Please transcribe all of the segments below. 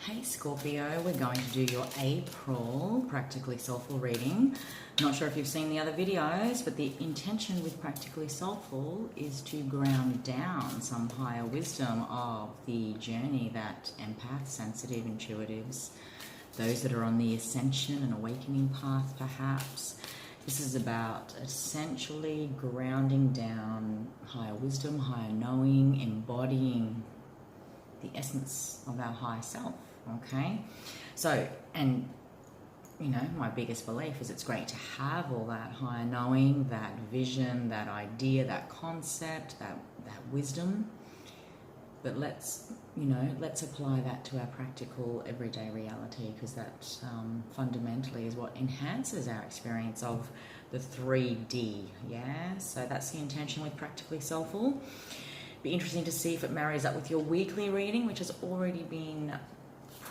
Hey Scorpio, we're going to do your April Practically Soulful reading. Not sure if you've seen the other videos, but the intention with Practically Soulful is to ground down some higher wisdom of the journey that empaths, sensitive, intuitives, those that are on the ascension and awakening path perhaps. This is about essentially grounding down higher wisdom, higher knowing, embodying the essence of our higher self. Okay, so, and you know, my biggest belief is it's great to have all that higher knowing, that vision, that idea, that concept, that wisdom, but let's apply that to our practical everyday reality, because that fundamentally is what enhances our experience of the 3D. Yeah, so that's the intention with Practically Soulful. Be interesting to see if it marries up with your weekly reading, which has already been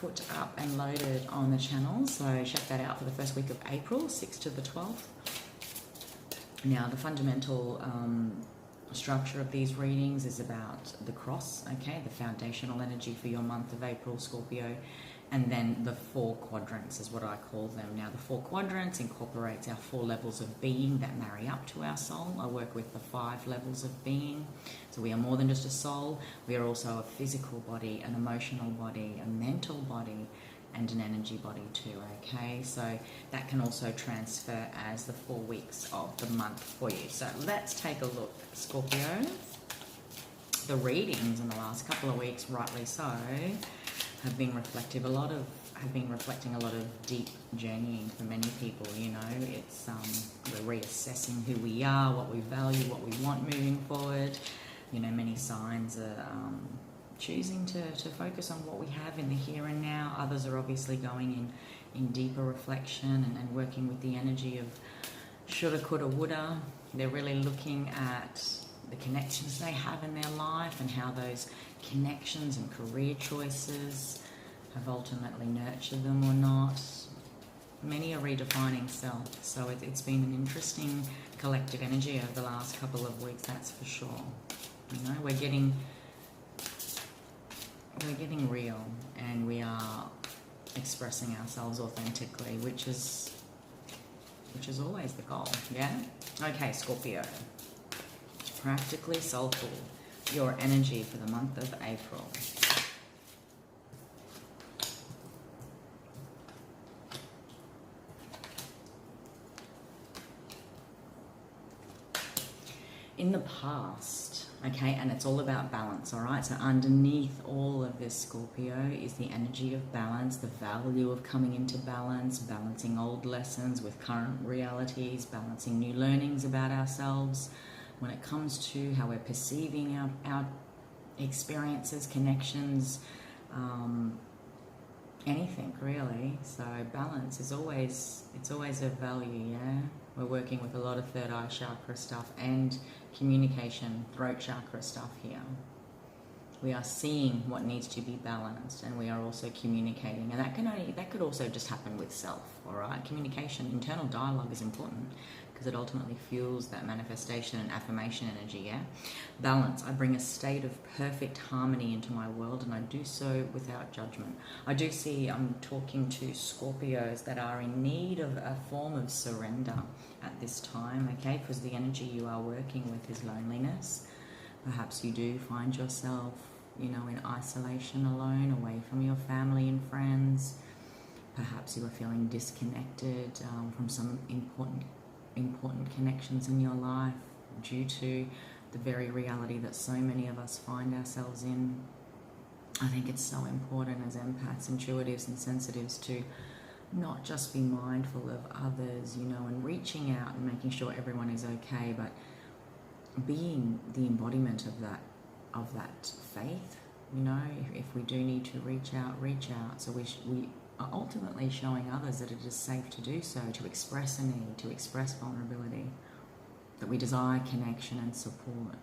put up and loaded on the channel, so check that out for the first week of April, 6th to the 12th. Now, the fundamental structure of these readings is about the cross, okay, the foundational energy for your month of April, Scorpio, and then the 4 quadrants is what I call them. Now, the 4 quadrants incorporates our 4 levels of being that marry up to our soul. I work with the 5 levels of being. So we are more than just a soul. We are also a physical body, an emotional body, a mental body, and an energy body too, okay? So that can also transfer as the 4 weeks of the month for you. So let's take a look, Scorpio. The readings in the last couple of weeks, rightly so, have been reflecting a lot of deep journeying for many people. You know, it's we're reassessing who we are, what we value, what we want moving forward. You know, many signs are choosing to focus on what we have in the here and now. Others are obviously going in deeper reflection and working with the energy of shoulda, coulda, woulda. They're really looking at the connections they have in their life and how those connections and career choices have ultimately nurtured them or not. Many are redefining self, so it's been an interesting collective energy over the last couple of weeks, that's for sure. You know, we're getting real, and we are expressing ourselves authentically, which is always the goal. Yeah. Okay, Scorpio. Practically Soulful, your energy for the month of April. In the past, okay, and it's all about balance, all right? So underneath all of this, Scorpio, is the energy of balance, the value of coming into balance, balancing old lessons with current realities, balancing new learnings about ourselves when it comes to how we're perceiving our experiences, connections, anything really. So balance is always of value. Yeah, we're working with a lot of third eye chakra stuff and communication, throat chakra stuff here. We are seeing what needs to be balanced, and we are also communicating, and that could also just happen with self. All right, communication, internal dialogue is important because it ultimately fuels that manifestation and affirmation energy. Yeah, balance. I bring a state of perfect harmony into my world, and I do so without judgment. I do see I'm talking to Scorpios that are in need of a form of surrender at this time, okay, because the energy you are working with is loneliness. Perhaps you do find yourself, you know, in isolation, alone, away from your family and friends. Perhaps you are feeling disconnected from some important connections in your life due to the very reality that so many of us find ourselves in. I think it's so important as empaths, intuitives and sensitives to not just be mindful of others, you know, and reaching out and making sure everyone is okay, but being the embodiment of that faith. You know, if we do need to reach out. So we are ultimately showing others that it is safe to do so, to express a need, to express vulnerability, that we desire connection and support.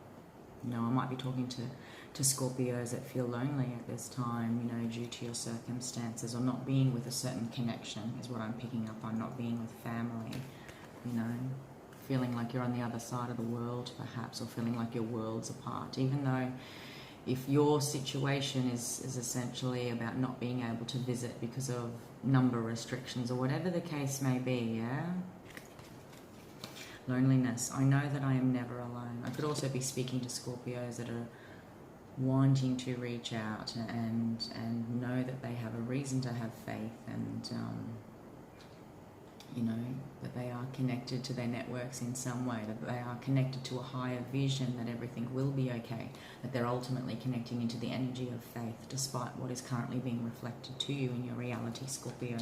You know, I might be talking to Scorpios that feel lonely at this time, you know, due to your circumstances, or not being with a certain connection is what I'm picking up on, not being with family, you know, feeling like you're on the other side of the world perhaps, or feeling like your world's apart, even though if your situation is essentially about not being able to visit because of number restrictions or whatever the case may be, yeah? Loneliness. I know that I am never alone. I could also be speaking to Scorpios that are wanting to reach out and know that they have a reason to have faith, and you know, that they are connected to their networks in some way, that they are connected to a higher vision, that everything will be okay, that they're ultimately connecting into the energy of faith despite what is currently being reflected to you in your reality, Scorpio.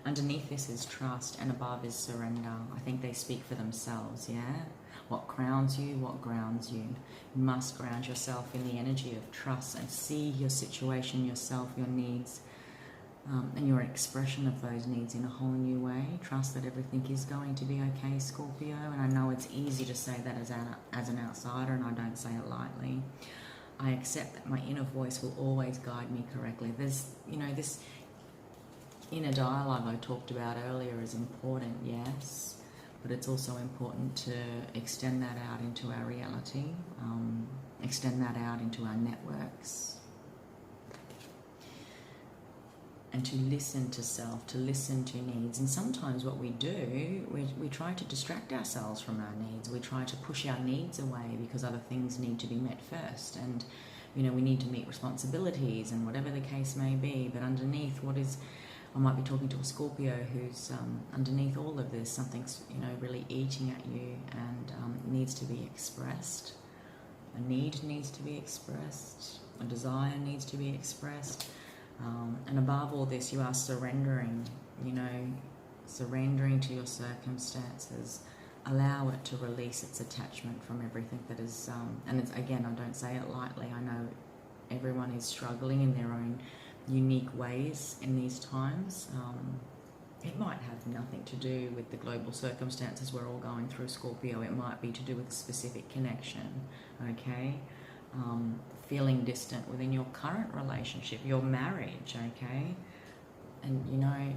Underneath this is trust, and above is surrender. I think they speak for themselves, yeah? What crowns you, what grounds you. You must ground yourself in the energy of trust and see your situation, yourself, your needs, and your expression of those needs in a whole new way. Trust that everything is going to be okay, Scorpio. And I know it's easy to say that as an outsider, and I don't say it lightly. I accept that my inner voice will always guide me correctly. There's, you know, this inner dialogue I talked about earlier is important, yes, but it's also important to extend that out into our reality, extend that out into our networks, and to listen to self, to listen to needs. And sometimes what we do, we try to distract ourselves from our needs. We try to push our needs away because other things need to be met first. And, you know, we need to meet responsibilities and whatever the case may be. But underneath what is, I might be talking to a Scorpio who's underneath all of this, something's, you know, really eating at you and needs to be expressed. A need needs to be expressed. A desire needs to be expressed. And above all this, you are surrendering, you know, surrendering to your circumstances. Allow it to release its attachment from everything that is, and it's, again, I don't say it lightly. I know everyone is struggling in their own unique ways in these times. It might have nothing to do with the global circumstances we're all going through, Scorpio. It might be to do with a specific connection, okay? Feeling distant within your current relationship, your marriage, okay? And, you know,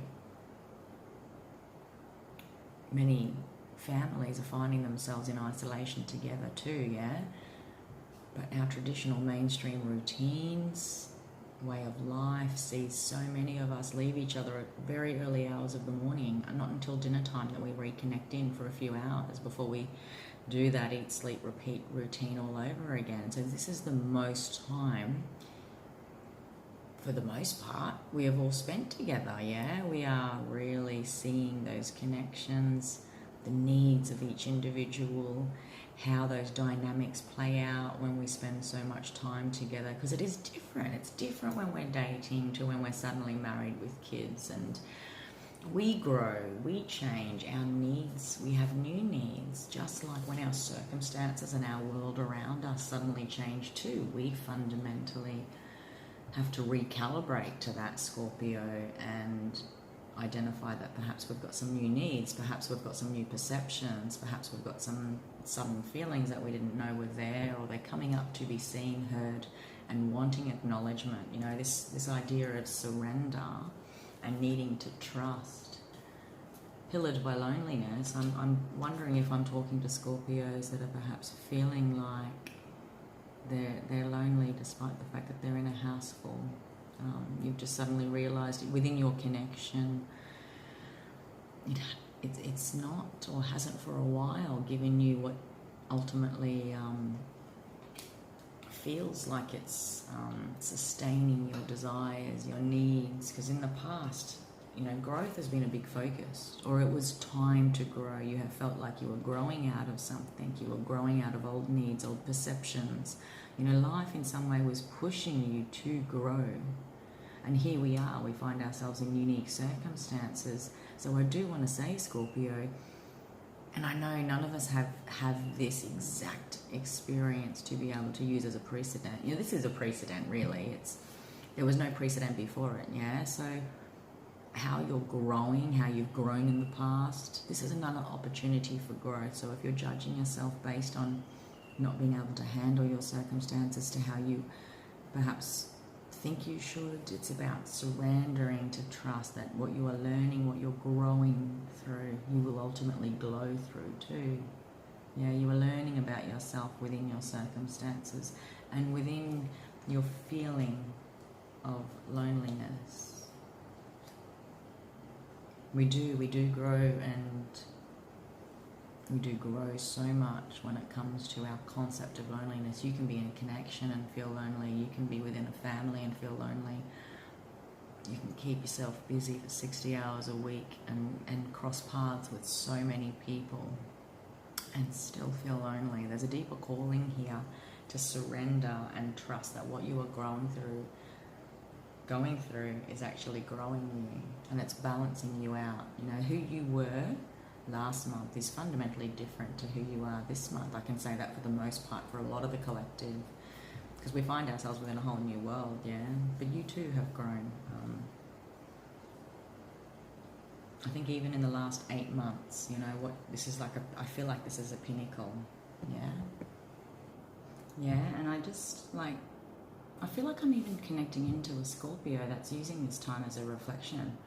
many families are finding themselves in isolation together too, yeah? But our traditional mainstream routines, way of life sees so many of us leave each other at very early hours of the morning, and not until dinner time that we reconnect in for a few hours before we do that eat, sleep, repeat routine all over again. So this is the most time, for the most part, we have all spent together, yeah? We are really seeing those connections, the needs of each individual, how those dynamics play out when we spend so much time together, because it is different. It's different when we're dating to when we're suddenly married with kids, and we grow, we change, our needs, we have new needs, just like when our circumstances and our world around us suddenly change too. We fundamentally have to recalibrate to that, Scorpio, and identify that perhaps we've got some new needs, perhaps we've got some new perceptions, perhaps we've got some sudden feelings that we didn't know were there, or they're coming up to be seen, heard, and wanting acknowledgement. You know, this idea of surrender and needing to trust, pillared by loneliness. I'm wondering if I'm talking to Scorpios that are perhaps feeling like they're lonely despite the fact that they're in a house full. You've just suddenly realised within your connection, it's not, or hasn't for a while, given you what ultimately feels like it's sustaining your desires, your needs. Because in the past, you know, growth has been a big focus, or it was time to grow. You have felt like you were growing out of something. You were growing out of old needs, old perceptions. You know, life in some way was pushing you to grow. And here we are, we find ourselves in unique circumstances. So I do want to say, Scorpio, and I know none of us have this exact experience to be able to use as a precedent. You know, this is a precedent, really. There was no precedent before it, yeah? So how you're growing, how you've grown in the past, this is another opportunity for growth. So if you're judging yourself based on not being able to handle your circumstances to how you perhaps think you should, it's about surrendering to trust that what you are learning, what you're growing through, you will ultimately glow through too. Yeah, you are learning about yourself within your circumstances, And within your feeling of loneliness, we do grow, and we do grow so much when it comes to our concept of loneliness. You can be in a connection and feel lonely. You can be within a family and feel lonely. You can keep yourself busy for 60 hours a week and cross paths with so many people and still feel lonely. There's a deeper calling here to surrender and trust that what you are going through is actually growing you, and it's balancing you out. You know, who you were last month is fundamentally different to who you are this month. I can say that for the most part for a lot of the collective, because we find ourselves within a whole new world, yeah? But you too have grown. I think even in the last 8 months, you know, what this is like, I feel like this is a pinnacle, yeah? Yeah, and I just, like, I feel like I'm even connecting into a Scorpio that's using this time as a reflection.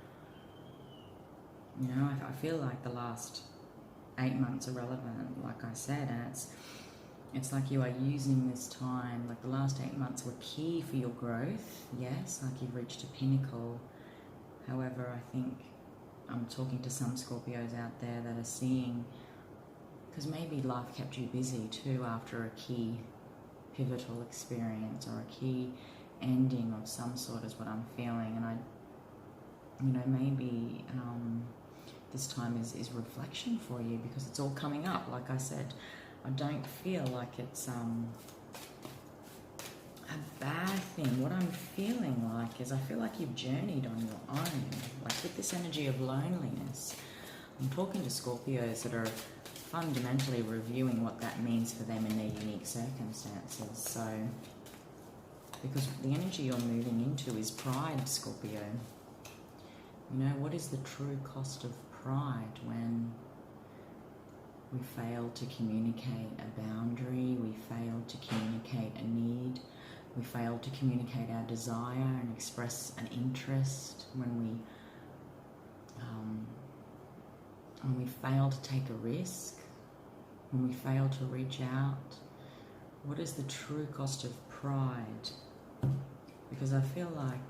You know, I feel like the last 8 months are relevant, like I said, and it's like you are using this time, like the last 8 months were key for your growth, yes, like you've reached a pinnacle. However, I think I'm talking to some Scorpios out there that are seeing, because maybe life kept you busy too after a key pivotal experience or a key ending of some sort is what I'm feeling. And I, you know, maybe this time is reflection for you, because it's all coming up. Like I said, I don't feel like it's a bad thing. What I'm feeling like is I feel like you've journeyed on your own, like with this energy of loneliness. I'm talking to Scorpios that are fundamentally reviewing what that means for them in their unique circumstances. So, because the energy you're moving into is pride, Scorpio. You know, what is the true cost of pride when we fail to communicate a boundary, we fail to communicate a need, we fail to communicate our desire and express an interest, when we fail to take a risk, when we fail to reach out? What is the true cost of pride? Because I feel like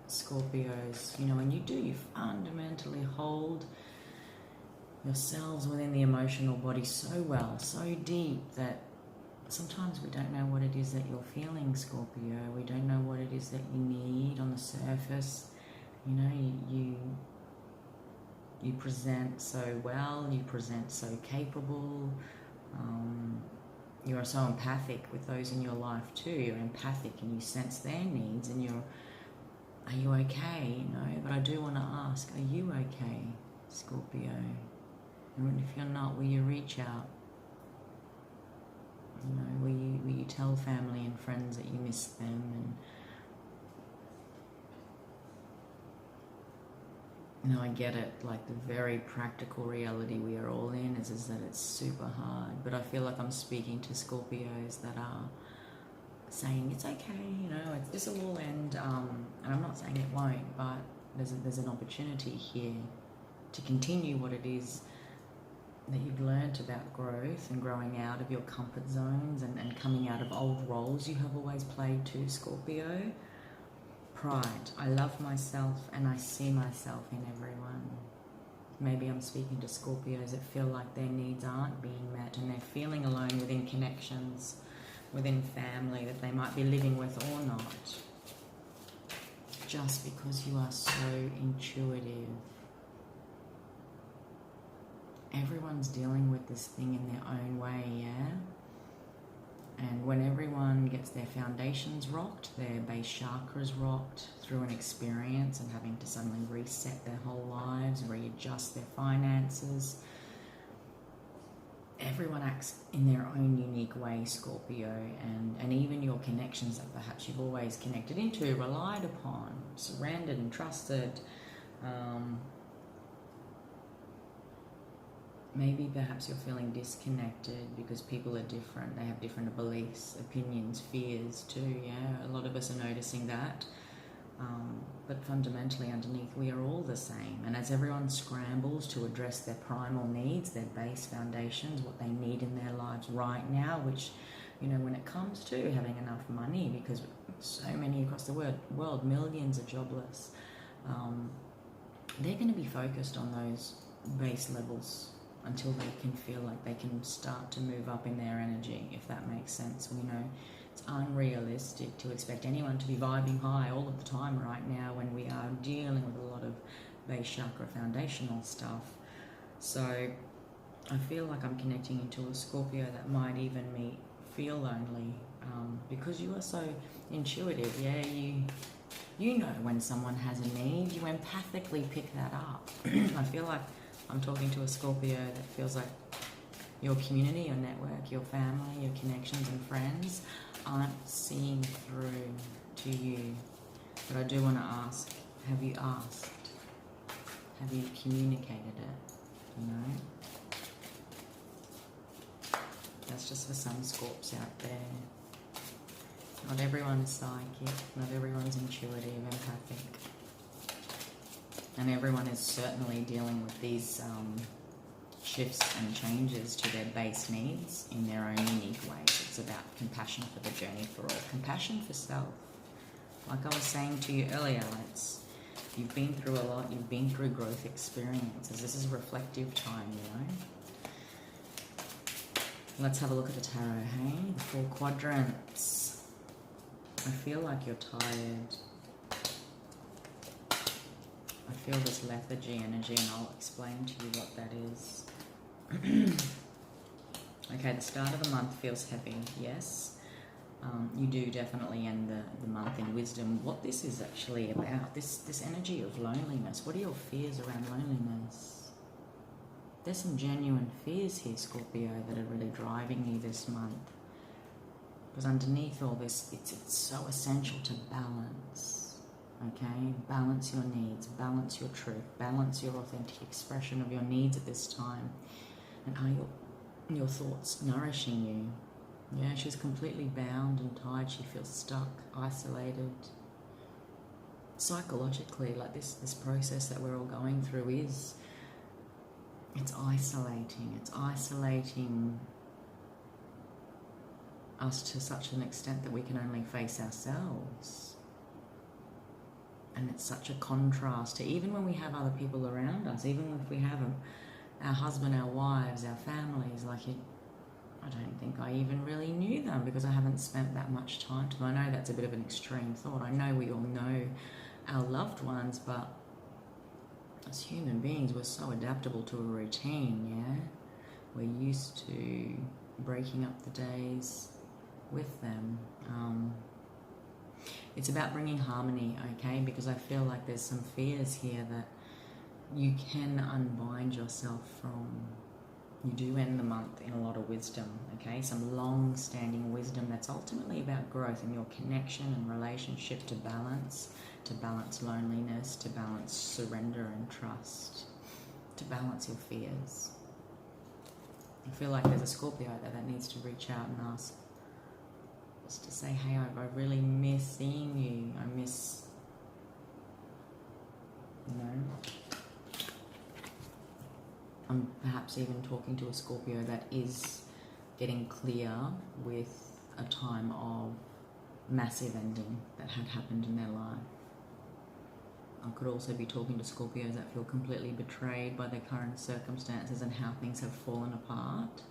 Scorpios, you know, and you fundamentally hold yourselves within the emotional body so well, so deep, that sometimes we don't know what it is that you're feeling, Scorpio. We don't know what it is that you need on the surface. You know, you present so well, you present so capable, you are so empathic with those in your life too. You're empathic and you sense their needs, and are you okay? You know, but I do want to ask, are you okay, Scorpio? And if you're not, will you reach out? You know, will you tell family and friends that you miss them? And you know, I get it, like the very practical reality we are all in is that it's super hard. But I feel like I'm speaking to Scorpios that are saying it's okay, you know, this will all end, and I'm not saying it won't, but there's an opportunity here to continue what it is that you've learned about growth and growing out of your comfort zones and coming out of old roles you have always played too, Scorpio. Pride. I love myself and I see myself in everyone. Maybe I'm speaking to Scorpios that feel like their needs aren't being met and they're feeling alone within connections, within family that they might be living with or not. Just because you are so intuitive. Everyone's dealing with this thing in their own way, yeah? And when everyone gets their foundations rocked, their base chakras rocked through an experience and having to suddenly reset their whole lives, readjust their finances, everyone acts in their own unique way, Scorpio, and even your connections that perhaps you've always connected into, relied upon, surrendered and trusted, maybe perhaps you're feeling disconnected because people are different. They have different beliefs, opinions, fears too, yeah? A lot of us are noticing that. But fundamentally underneath, we are all the same. And as everyone scrambles to address their primal needs, their base foundations, what they need in their lives right now, which you know, when it comes to having enough money, because so many across the world, millions are jobless, they're going to be focused on those base levels until they can feel like they can start to move up in their energy, if that makes sense. You know, it's unrealistic to expect anyone to be vibing high all of the time right now when we are dealing with a lot of base chakra foundational stuff. So I feel like I'm connecting into a Scorpio that might even feel lonely, because you are so intuitive. Yeah, you know when someone has a need, you empathically pick that up. I feel like I'm talking to a Scorpio that feels like your community, your network, your family, your connections and friends aren't seeing through to you. But I do want to ask, have you asked? Have you communicated it? You know? That's just for some Scorps out there. Not everyone's psychic, not everyone's intuitive, empathic. And everyone is certainly dealing with these shifts and changes to their base needs in their own unique ways. It's about compassion for the journey for all. Compassion for self. Like I was saying to you earlier, you've been through a lot, you've been through growth experiences. This is reflective time, you know. Let's have a look at the tarot, hey? The 4 quadrants. I feel like you're tired. I feel this lethargy energy, and I'll explain to you what that is. Okay, the start of the month feels heavy, yes. You do definitely end the month in wisdom. What this is actually about, this energy of loneliness. What are your fears around loneliness? There's some genuine fears here, Scorpio, that are really driving you this month. Because underneath all this, it's so essential to balance, okay? Balance your needs, balance your truth, balance your authentic expression of your needs at this time. And are your thoughts nourishing you? Yeah, she's completely bound and tied. She feels stuck, isolated. Psychologically, like this process that we're all going through it's isolating. It's isolating us to such an extent that we can only face ourselves. And it's such a contrast to even when we have other people around us, even if we have our husband, our wives, our families, I don't think I even really knew them because I haven't spent that much time to them. I know that's a bit of an extreme thought. I know we all know our loved ones, but as human beings, we're so adaptable to a routine, yeah? We're used to breaking up the days with them. It's about bringing harmony, okay? Because I feel like there's some fears here that you can unbind yourself from. You do end the month in a lot of wisdom, okay? Some long-standing wisdom that's ultimately about growth in your connection and relationship to balance loneliness, to balance surrender and trust, to balance your fears. I feel like there's a Scorpio out there that needs to reach out and ask, just to say, hey, I really miss seeing you. I miss, you know. I'm perhaps even talking to a Scorpio that is getting clear with a time of massive ending that had happened in their life. I could also be talking to Scorpios that feel completely betrayed by their current circumstances and how things have fallen apart.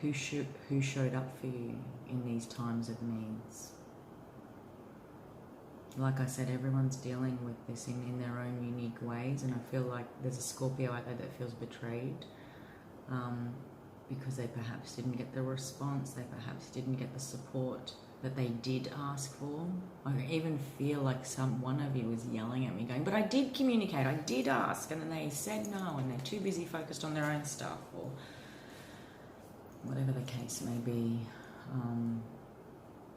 Who showed up for you in these times of needs? Like I said, everyone's dealing with this in their own unique ways, and I feel like there's a Scorpio out there that feels betrayed because they perhaps didn't get the response, they perhaps didn't get the support that they did ask for. I even feel like one of you is yelling at me going, but I did communicate, I did ask, and then they said no, and they're too busy focused on their own stuff, or whatever the case may be.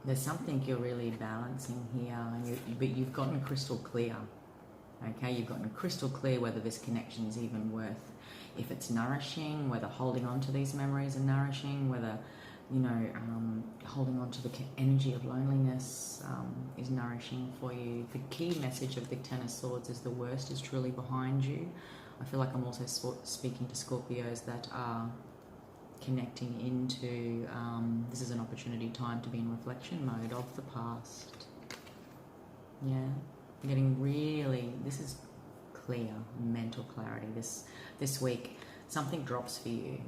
There's something you're really balancing here, but you've gotten crystal clear, okay? You've gotten crystal clear whether this connection is even worth, if it's nourishing, whether holding on to these memories are nourishing, whether, you know, holding on to the energy of loneliness is nourishing for you. The key message of the Ten of Swords is the worst is truly behind you. I feel like I'm also speaking to Scorpios that are connecting into, this is an opportunity time to be in reflection mode of the past. Yeah, getting really, this is clear, mental clarity. This week, something drops for you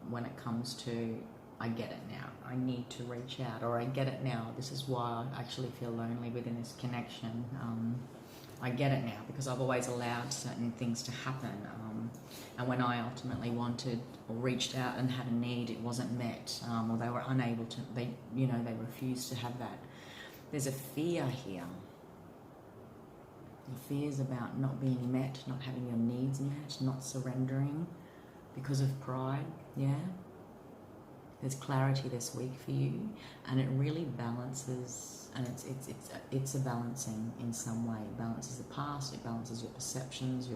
when it comes to, I get it now, I need to reach out, or I get it now, this is why I actually feel lonely within this connection. I get it now because I've always allowed certain things to happen, and when I ultimately wanted or reached out and had a need, it wasn't met, or they were unable to, they refused to have that. There's a fear here. The fears about not being met, not having your needs met, not surrendering because of pride. Yeah, there's clarity this week for you, and it really balances, and it's a balancing in some way. It balances the past, it balances your perceptions,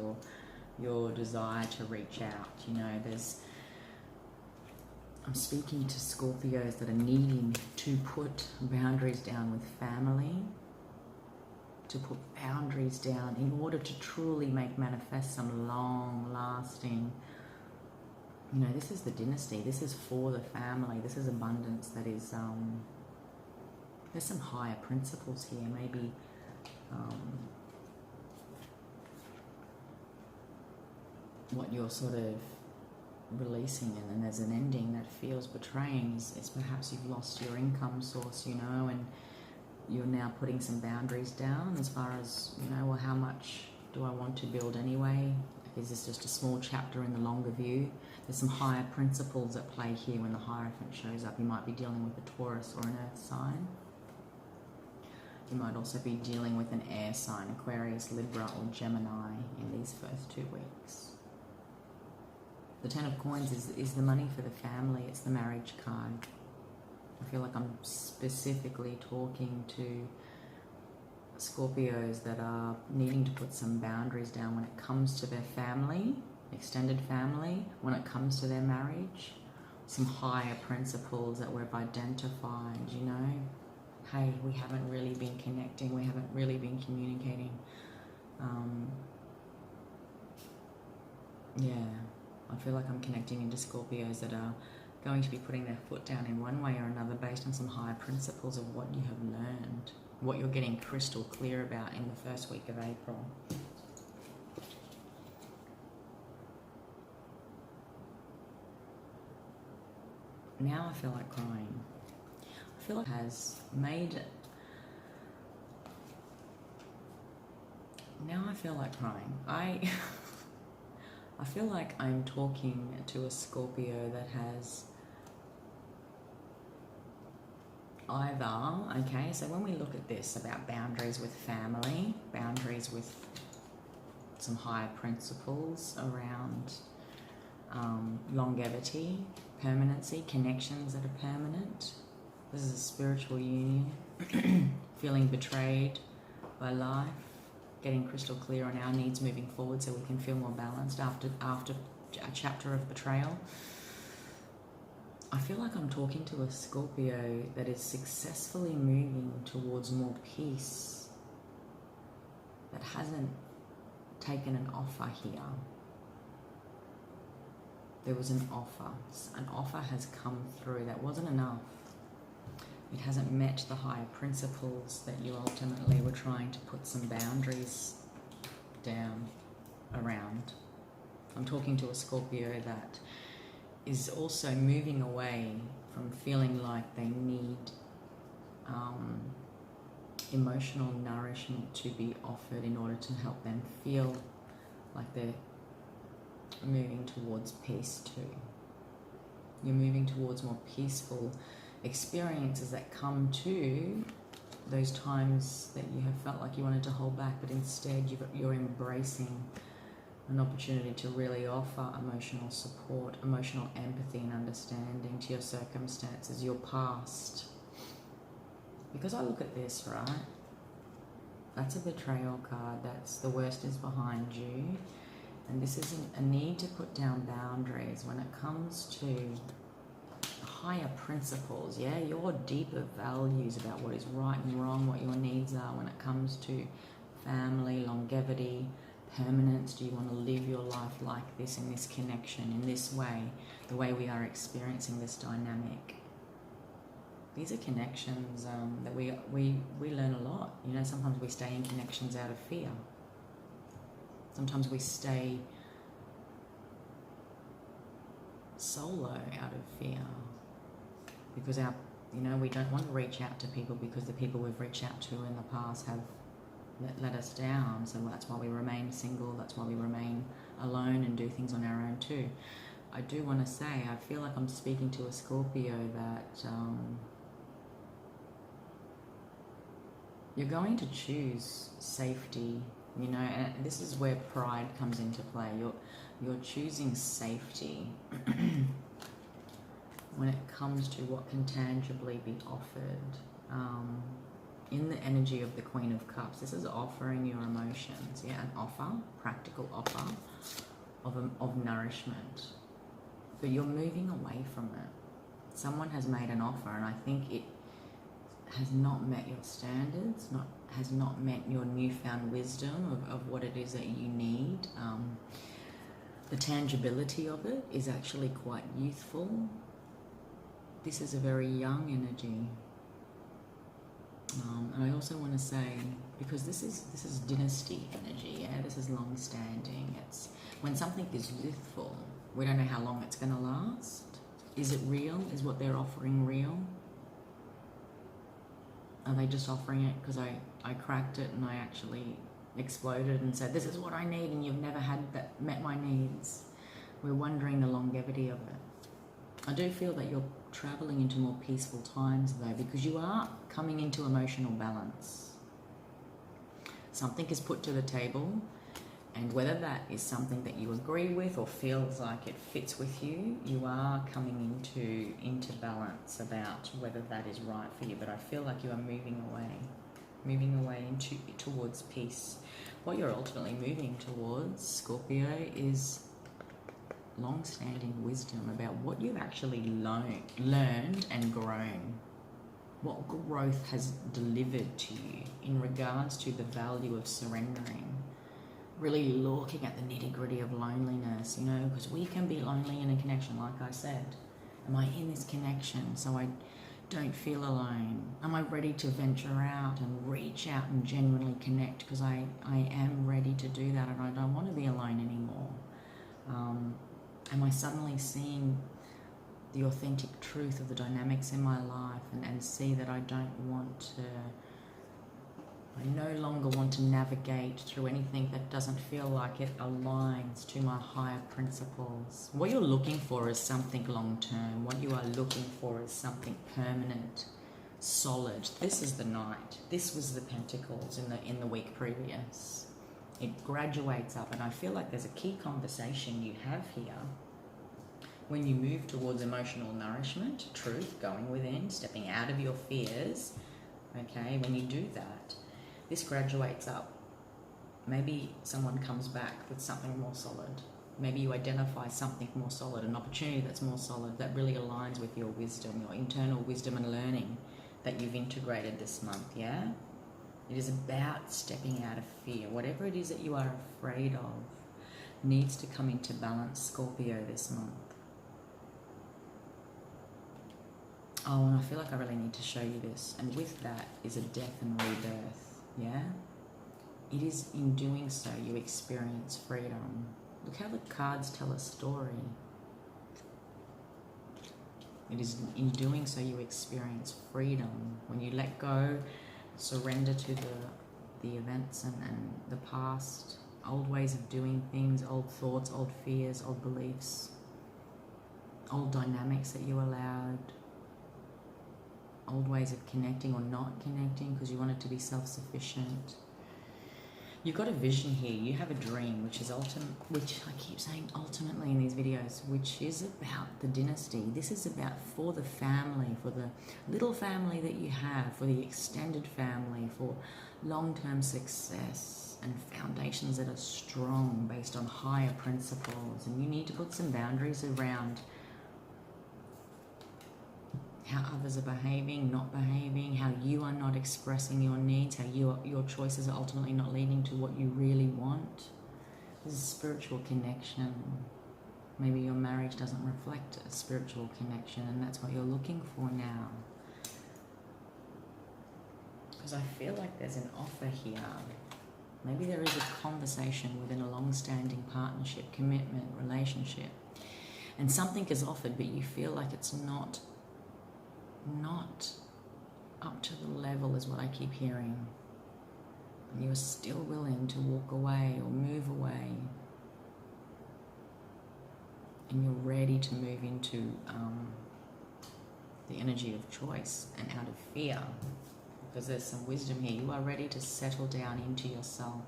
your desire to reach out. You know, I'm speaking to Scorpios that are needing to put boundaries down with family, to put boundaries down in order to truly make manifest some long-lasting, you know, this is the dynasty, this is for the family, this is abundance that is, there's some higher principles here, maybe what you're sort of releasing, and then there's an ending that feels betraying, is perhaps you've lost your income source, you know, and you're now putting some boundaries down as far as, you know, well, how much do I want to build anyway? Is this just a small chapter in the longer view? There's some higher principles at play here when the Hierophant shows up. You might be dealing with a Taurus or an Earth sign. You might also be dealing with an air sign, Aquarius, Libra, or Gemini in these first 2 weeks. The Ten of Coins is the money for the family. It's the marriage card. I feel like I'm specifically talking to Scorpios that are needing to put some boundaries down when it comes to their family, extended family, when it comes to their marriage. Some higher principles that we've identified, you know. Hey, we haven't really been connecting, we haven't really been communicating. Yeah, I feel like I'm connecting into Scorpios that are going to be putting their foot down in one way or another based on some higher principles of what you have learned, what you're getting crystal clear about in the first week of April. Now I feel like crying. I feel like it has made... Now I feel like crying. I feel like I'm talking to a Scorpio that has either, okay, so when we look at this about boundaries with family, boundaries with some higher principles around longevity, permanency, connections that are permanent. This is a spiritual union, feeling betrayed by life, getting crystal clear on our needs moving forward so we can feel more balanced after a chapter of betrayal. I feel like I'm talking to a Scorpio that is successfully moving towards more peace, that hasn't taken an offer here. There was an offer. An offer has come through. That wasn't enough. It hasn't met the higher principles that you ultimately were trying to put some boundaries down around. I'm talking to a Scorpio that is also moving away from feeling like they need emotional nourishment to be offered in order to help them feel like they're moving towards peace too. You're moving towards more peaceful experiences that come to those times that you have felt like you wanted to hold back, but instead you're embracing an opportunity to really offer emotional support, emotional empathy and understanding to your circumstances, your past. Because I look at this, right? That's a betrayal card. That's the worst is behind you. And this isn't a need to put down boundaries when it comes to higher principles, yeah, your deeper values about what is right and wrong, what your needs are when it comes to family, longevity, permanence? Do you want to live your life like this, in this connection, in this way, the way we are experiencing this dynamic? These are connections that we learn a lot. You know, sometimes we stay in connections out of fear. Sometimes we stay solo out of fear because we don't want to reach out to people because the people we've reached out to in the past have let us down. So that's why we remain single. That's why we remain alone and do things on our own too. I do want to say, I feel like I'm speaking to a Scorpio that you're going to choose safety, you know, and this is where pride comes into play. You're choosing safety when it comes to what can tangibly be offered. In the energy of the Queen of Cups, this is offering your emotions, yeah, an offer, practical offer of nourishment. But you're moving away from it. Someone has made an offer, and I think it has not met your standards, has not met your newfound wisdom of what it is that you need. The tangibility of it is actually quite youthful. This is a very young energy. And I also want to say, because this is dynasty energy, yeah, this is long-standing. It's when something is youthful, we don't know how long it's going to last. Is it real? Is what they're offering real? Are they just offering it because I cracked it and I actually exploded and said, this is what I need, and you've never had that met my needs? We're wondering the longevity of it. I do feel that you're traveling into more peaceful times though, because you are coming into emotional balance. Something is put to the table, and whether that is something that you agree with or feels like it fits with you, you are coming into balance about whether that is right for you. But I feel like you are moving away towards peace. What you're ultimately moving towards, Scorpio, is long-standing wisdom about what you've actually learned and grown. What growth has delivered to you in regards to the value of surrendering. Really looking at the nitty-gritty of loneliness, you know, because we can be lonely in a connection, like I said. Am I in this connection so I don't feel alone? Am I ready to venture out and reach out and genuinely connect, because I am ready to do that and I don't want to be alone anymore? Am I suddenly seeing the authentic truth of the dynamics in my life and see that I no longer want to navigate through anything that doesn't feel like it aligns to my higher principles? What you're looking for is something long-term. What you are looking for is something permanent, solid. This is the Knight. This was the Pentacles in the week previous. It graduates up, and I feel like there's a key conversation you have here when you move towards emotional nourishment, truth, going within, stepping out of your fears. Okay, when you do that, this graduates up. Maybe someone comes back with something more solid. Maybe you identify something more solid, an opportunity that's more solid, that really aligns with your wisdom, your internal wisdom and learning that you've integrated this month, yeah? It is about stepping out of fear. Whatever it is that you are afraid of needs to come into balance, Scorpio, this month. Oh, and I feel like I really need to show you this. And with that is a death and rebirth, yeah? It is in doing so you experience freedom. Look how the cards tell a story. It is in doing so you experience freedom. When you let go, surrender to the events and the past, old ways of doing things, old thoughts, old fears, old beliefs, old dynamics that you allowed, old ways of connecting or not connecting because you wanted to be self-sufficient. You've got a vision here. You have a dream, which is which I keep saying ultimately in these videos, which is about the dynasty. This is about for the family, for the little family that you have, for the extended family, for long-term success and foundations that are strong based on higher principles. And you need to put some boundaries around how others are behaving, not behaving, how you are not expressing your needs, how your choices are ultimately not leading to what you really want. This is spiritual connection. Maybe your marriage doesn't reflect a spiritual connection, and that's what you're looking for now. Because I feel like there's an offer here. Maybe there is a conversation within a long-standing partnership, commitment, relationship, and something is offered, but you feel like it's not up to the level, is what I keep hearing. And you're still willing to walk away or move away, and you're ready to move into the energy of choice and out of fear. Because there's some wisdom here. You are ready to settle down into yourself.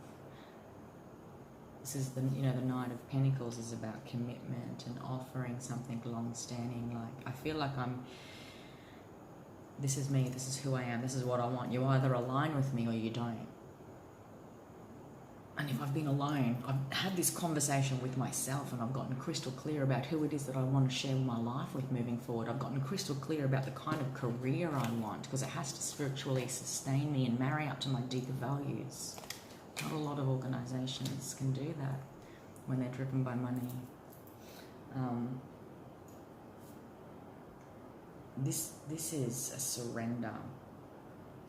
This is the Knight of Pentacles is about commitment and offering something long-standing. Like, I feel like this is me, this is who I am, this is what I want. You either align with me or you don't. And if I've been alone, I've had this conversation with myself and I've gotten crystal clear about who it is that I want to share my life with moving forward. I've gotten crystal clear about the kind of career I want, because it has to spiritually sustain me and marry up to my deeper values. Not a lot of organizations can do that when they're driven by money. This is a surrender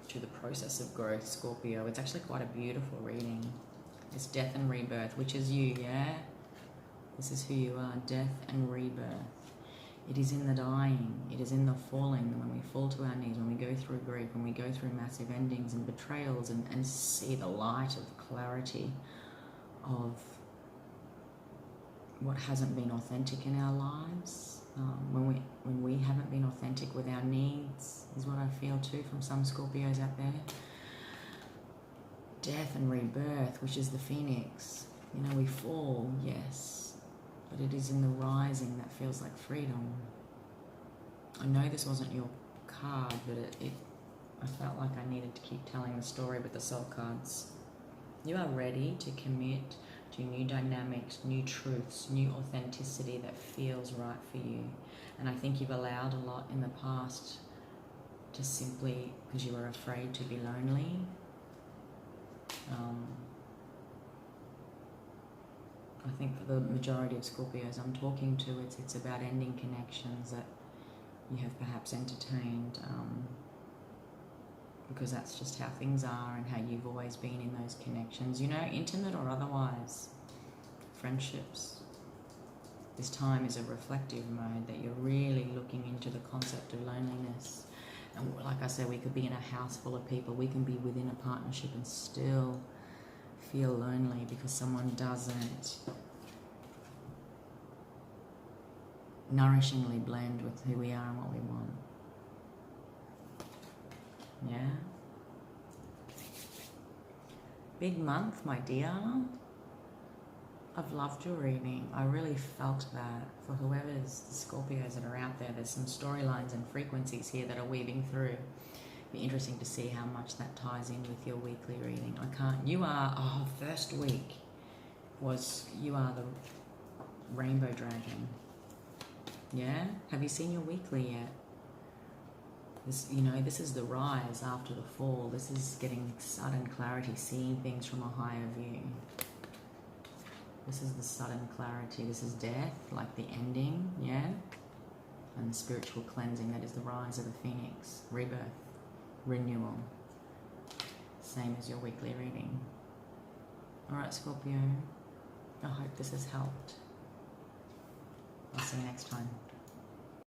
to the process of growth, Scorpio. It's actually quite a beautiful reading. It's death and rebirth, which is you, yeah? This is who you are, death and rebirth. It is in the dying, it is in the falling, when we fall to our knees, when we go through grief, when we go through massive endings and betrayals and see the light of clarity of what hasn't been authentic in our lives. When we haven't been authentic with our needs, is what I feel too from some Scorpios out there. Death and rebirth, which is the phoenix. You know, we fall, yes, but it is in the rising that feels like freedom. I know this wasn't your card, but I felt like I needed to keep telling the story with the soul cards. You are ready to commit to new dynamics, new truths, new authenticity that feels right for you. And I think you've allowed a lot in the past to simply, because you were afraid to be lonely. I think for the majority of Scorpios I'm talking to, it's about ending connections that you have perhaps entertained, because that's just how things are and how you've always been in those connections, you know, intimate or otherwise, friendships. This time is a reflective mode that you're really looking into the concept of loneliness. And like I said, we could be in a house full of people, we can be within a partnership and still feel lonely because someone doesn't nourishingly blend with who we are and what we want. Yeah? Big month, my dear. I've loved your reading. I really felt that for whoever's the Scorpios that are out there, there's some storylines and frequencies here that are weaving through. Be interesting to see how much that ties in with your weekly reading. You are, first week was, you are the rainbow dragon. Yeah? Have you seen your weekly yet? This is the rise after the fall. This is getting sudden clarity, seeing things from a higher view. This is the sudden clarity. This is death, like the ending, yeah? And the spiritual cleansing, that is the rise of the phoenix, rebirth, renewal. Same as your weekly reading. All right, Scorpio. I hope this has helped. I'll see you next time.